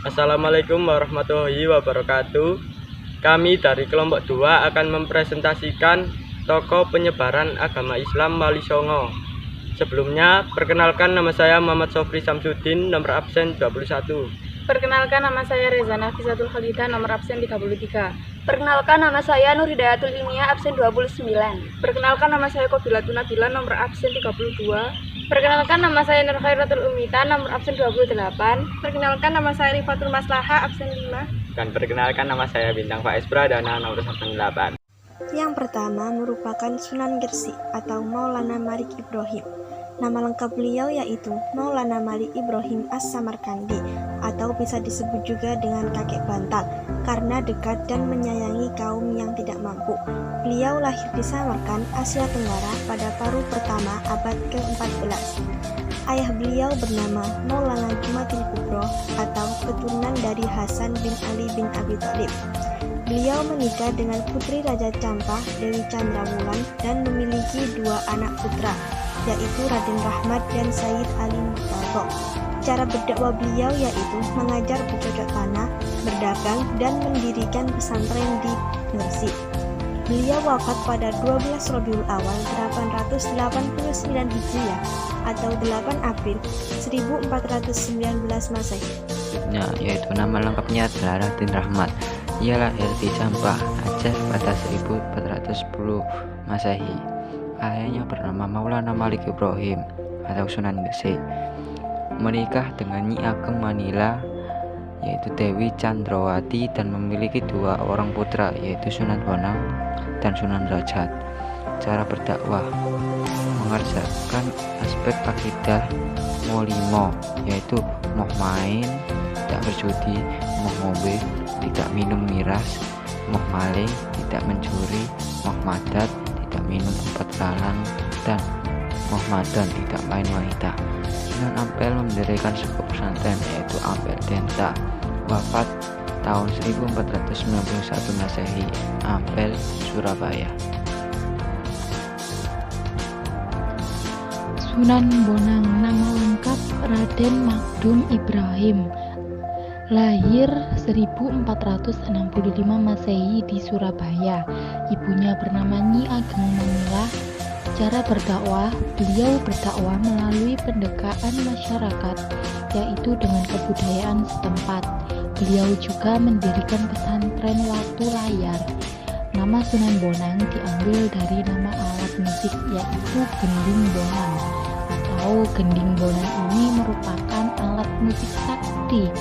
Assalamualaikum warahmatullahi wabarakatuh. Kami dari kelompok 2 akan mempresentasikan tokoh penyebaran agama Islam Wali Songo. Sebelumnya, perkenalkan nama saya Muhammad Sofri Samsudin, nomor absen 21. Perkenalkan nama saya Reza Nafisatul Khalidah, nomor absen 33. Perkenalkan nama saya Nur Hidayatul Ilmiah, absen 29. Perkenalkan nama saya Qabilatun Nabila, nomor absen 32. Perkenalkan nama saya Nur Khairatul Umita, nomor absen 28. Perkenalkan nama saya Rifatul Maslaha, absen 5. Dan perkenalkan nama saya Bintang Faiz Pradana, nomor absen 8. Yang pertama merupakan Sunan Gresik atau Maulana Malik Ibrahim. Nama lengkap beliau yaitu Maulana Malik Ibrahim As-Samarkandi, atau bisa disebut juga dengan kakek bantal karena dekat dan menyayangi kaum yang tidak mampu. Beliau lahir di Samarkand, Asia Tenggara pada paruh pertama abad ke-14. Ayah beliau bernama Maulana Jumatil Kubro atau keturunan dari Hasan bin Ali bin Abi Thalib. Beliau menikah dengan putri Raja Campah, Dewi Chandrawulan, dan memiliki 2 anak putra, yaitu Raden Rahmat dan Sayyid Ali Murtadho. Cara berdakwah beliau yaitu mengajar bercocok tanah, berdagang, dan mendirikan pesantren di Gresik. Beliau wafat pada 12 Rabiul Awal 889 Hijriah atau 8 April 1419 Masehi. Yaitu nama lengkapnya adalah Raden Rahmat. Ia lahir di Campah, Aceh pada 1410 Masehi. Ayahnya bernama Maulana Malik Ibrahim atau Sunan Gresik. Menikah dengan Nyi Ageng Manila yaitu Dewi Chandrawati dan memiliki 2 orang putra yaitu Sunan Bonang dan Sunan Derajat. Cara berdakwah mengerjakan aspek akidah molimo yaitu moh main, tidak berjudi, moh ngombe, tidak minum miras, moh maling, tidak mencuri, moh madat, tidak minum obat lalang, dan moh madan, tidak main wanita. Sunan Ampel mendirikan sebuah pesantren yaitu Ampel Denta. Wafat tahun 1491 Masehi, Ampel, Surabaya. Sunan Bonang, nama lengkap Raden Magdum Ibrahim, lahir 1465 Masehi di Surabaya. Ibunya bernama Nyi Ageng Manila. Cara berdakwah, beliau berdakwah melalui pendekatan masyarakat, yaitu dengan kebudayaan setempat. Beliau juga mendirikan pesantren Watu Layar. Nama Sunan Bonang diambil dari nama alat musik, yaitu gending bonang. Atau gending bonang ini merupakan alat musik sakti.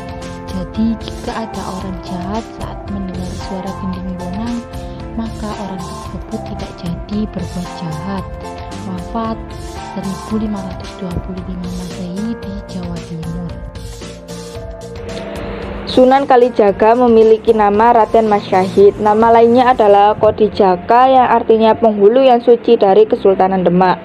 Jadi jika ada orang jahat saat mendengar suara gending bonang, maka orang tersebut tidak jadi berbuat jahat. Wafat 1525 Masehi di Jawa Timur. Sunan Kalijaga memiliki nama Raden Mas Syahid. Nama lainnya adalah Kodijaka yang artinya penghulu yang suci dari Kesultanan Demak.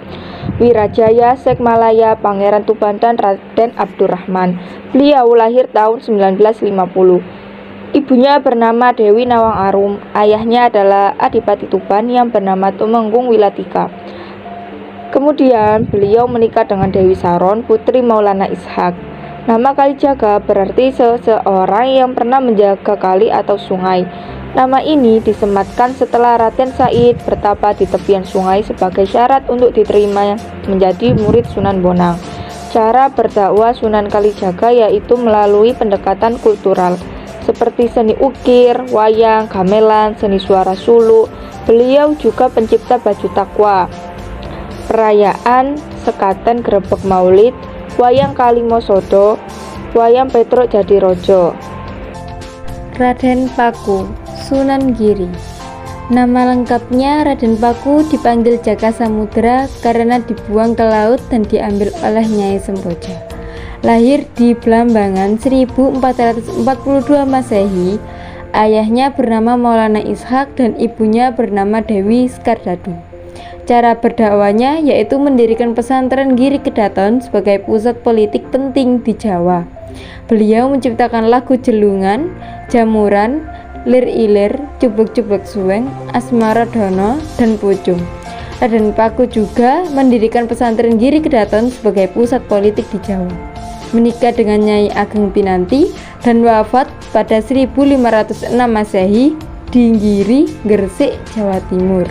Wirajaya Sekmalaya Pangeran Tuban dan Raden Abdurrahman. Beliau lahir tahun 1950. Ibunya bernama Dewi Nawang Arum. Ayahnya adalah Adipati Tuban yang bernama Tumenggung Wilatika. Kemudian beliau menikah dengan Dewi Saron, putri Maulana Ishak. Nama Kalijaga berarti seseorang yang pernah menjaga kali atau sungai. Nama ini disematkan setelah Raden Said bertapa di tepian sungai sebagai syarat untuk diterima menjadi murid Sunan Bonang. Cara berdakwah Sunan Kalijaga yaitu melalui pendekatan kultural seperti seni ukir, wayang, gamelan, seni suara suluk. Beliau juga pencipta baju takwa, perayaan sekaten grebek maulid, wayang Kalimosodo, wayang Petruk Jadirojo. Raden Paku, Sunan Giri. Nama lengkapnya Raden Paku dipanggil Jaka Samudra karena dibuang ke laut dan diambil oleh Nyai Semboja. Lahir di Blambangan 1442 Masehi. Ayahnya bernama Maulana Ishak dan ibunya bernama Dewi Skardadu. Cara berdakwahnya yaitu mendirikan pesantren Giri Kedaton sebagai pusat politik penting di Jawa. Beliau menciptakan lagu jelungan, jamuran, lir-ilir, cublek-cublek suweng, asmara dono, dan pucung. Raden Paku juga mendirikan pesantren Giri Kedaton sebagai pusat politik di Jawa. menikah dengan Nyai Ageng Pinanti, dan wafat pada 1506 Masehi di Giri, Gresik, Jawa Timur.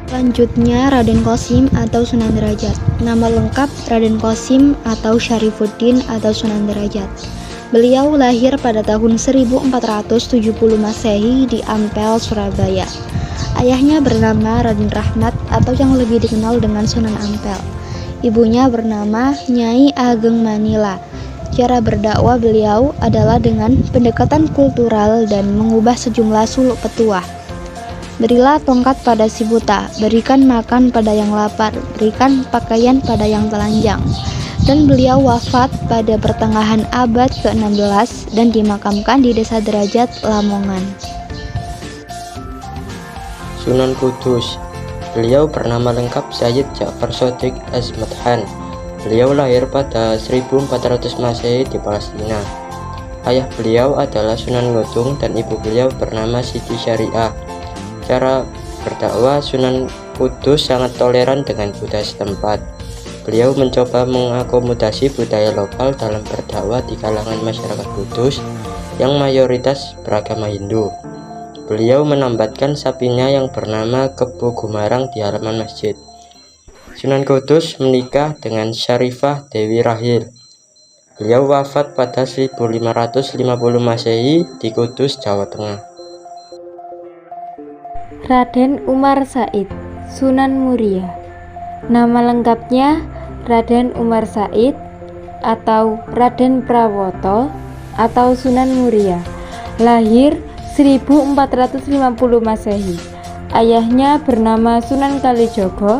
Selanjutnya Raden Qasim atau Sunan Derajat. Nama lengkap Raden Qasim atau Syarifuddin atau Sunan Derajat. Beliau lahir pada tahun 1470 Masehi di Ampel, Surabaya. Ayahnya bernama Raden Rahmat atau yang lebih dikenal dengan Sunan Ampel. Ibunya bernama Nyai Ageng Manila. Cara berdakwah beliau adalah dengan pendekatan kultural dan mengubah sejumlah suluk petuah. Berilah tongkat pada si buta, berikan makan pada yang lapar, berikan pakaian pada yang telanjang. Dan beliau wafat pada pertengahan abad ke-16 dan dimakamkan di Desa Derajat, Lamongan. Sunan Kudus. Beliau bernama lengkap Sayyid Ja'far Shadiq Az-Madhan. Beliau lahir pada 1400 Masehi di Palestina. Ayah beliau adalah Sunan Ngudung dan ibu beliau bernama Siti Syariah. Cara berdakwah Sunan Kudus sangat toleran dengan budaya setempat. Beliau mencoba mengakomodasi budaya lokal dalam berdakwah di kalangan masyarakat Kudus yang mayoritas beragama Hindu. Beliau menambatkan sapinya yang bernama Kebo Gumarang di halaman masjid. Sunan Kudus menikah dengan Syarifah Dewi Rahil. Beliau wafat pada 1550 Masehi di Kudus, Jawa Tengah. Raden Umar Said, Sunan Muria. Nama lengkapnya Raden Umar Said atau Raden Prawoto atau Sunan Muria. Lahir 1450 Masehi. Ayahnya bernama Sunan Kalijogo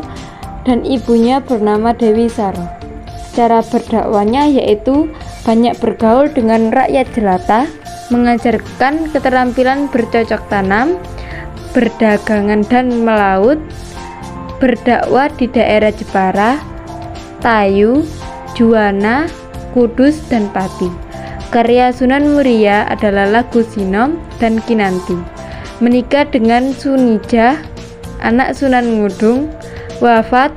dan ibunya bernama Dewi Saro. Cara berdakwahnya yaitu banyak bergaul dengan rakyat jelata, mengajarkan keterampilan bercocok tanam, berdagangan dan melaut, berdakwah di daerah Jepara, Tayu, Juwana, Kudus, dan Pati. Karya Sunan Muria adalah lagu Sinom dan Kinanti. Menikah dengan Sunijah, anak Sunan Ngudung, wafat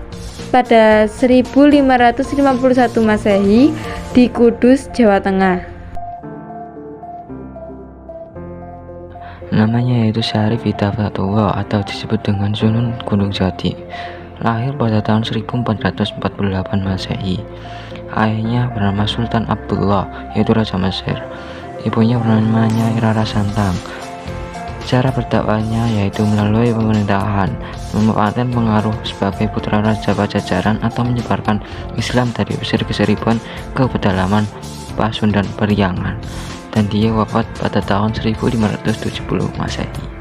pada 1551 Masehi di Kudus, Jawa Tengah. Namanya yaitu Syarif Hidayatullah atau disebut dengan Sunan Gunung Jati. Lahir pada tahun 1448 Masehi. Ayahnya bernama Sultan Abdullah, yaitu Raja Mesir. Ibunya bernama Nyai Rara Santang. Cara berdakwahnya yaitu melalui pemerintahan, memanfaatkan pengaruh sebagai putra Raja Pajajaran atau menyebarkan Islam dari Mesir ke Seribuan ke pedalaman Pasundan Periangan. Dan dia wafat pada tahun 1570 Masehi.